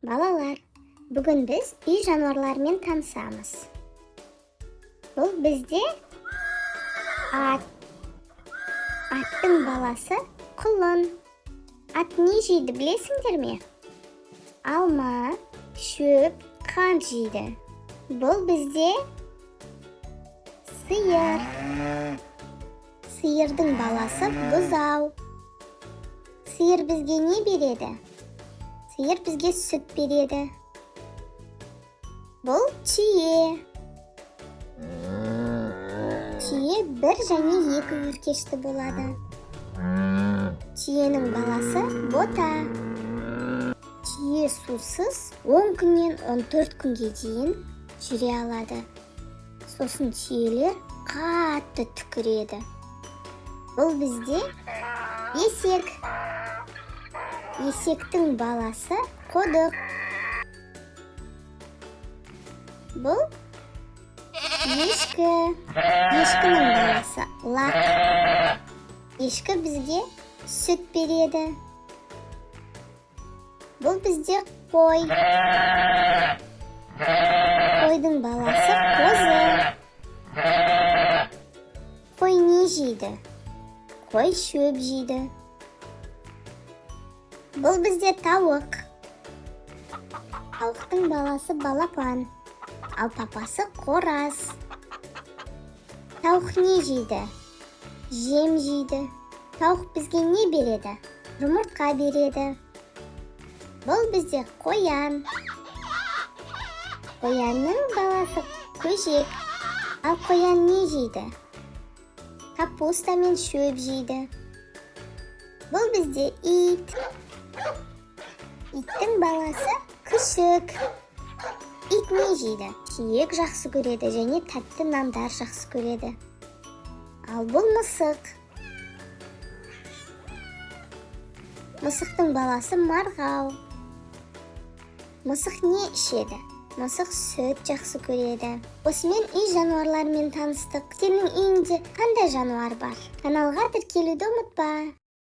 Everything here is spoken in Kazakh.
Balalar, bugün biz uy jonivorlariмен tanışamiz. Bu bizde at. Attың balası құлын. At ne жейді білесіңдер? Alma, шөп, қант жейді. Бұл bizde sıyır. Sıyırдың balası бұзау. Sıyır bizge ne berеді? Sıyır bizge süt berеді. Бұл түйе. Түйе бір және екі өркешті болады. Түйенің баласы бота. Түйе сусыз 10 күннен 14 күнге дейін жүре алады. Сосын түйелер қатты түкіреді. Бұл бізде есек. Есектің баласы қодық. Бұл ешкі. Ешкінің баласы лақ. Ешкі бізге сүт береді. Бұл бізде қой. Қойдың баласы қозы. Қой не жейді? Қой шөп жейді. Бұл бізде тауық. Тауықтың баласы балапан. Ал папасы қораз. Тауық не жейді? Жем жейді. Тауық бізге не береді? Жұмыртқа береді. Бұл бізде қоян. Қоянның баласы көжек. Ал қоян не жейді? Капуста мен шөп жейді. Бұл бізде ит. Иттің баласы күшік. Ит не жейді? Сүйек жақсы көреді және тәтті нандар жақсы көреді. Ал бұл мысық. Мысықтың баласы марғау. Мысық не ішеді? Мысық сүт жақсы көреді. Осымен үй жануарларымен таныстық. Сенің үйіңде қандай жануар бар? Каналға тіркелуді ұмытпа.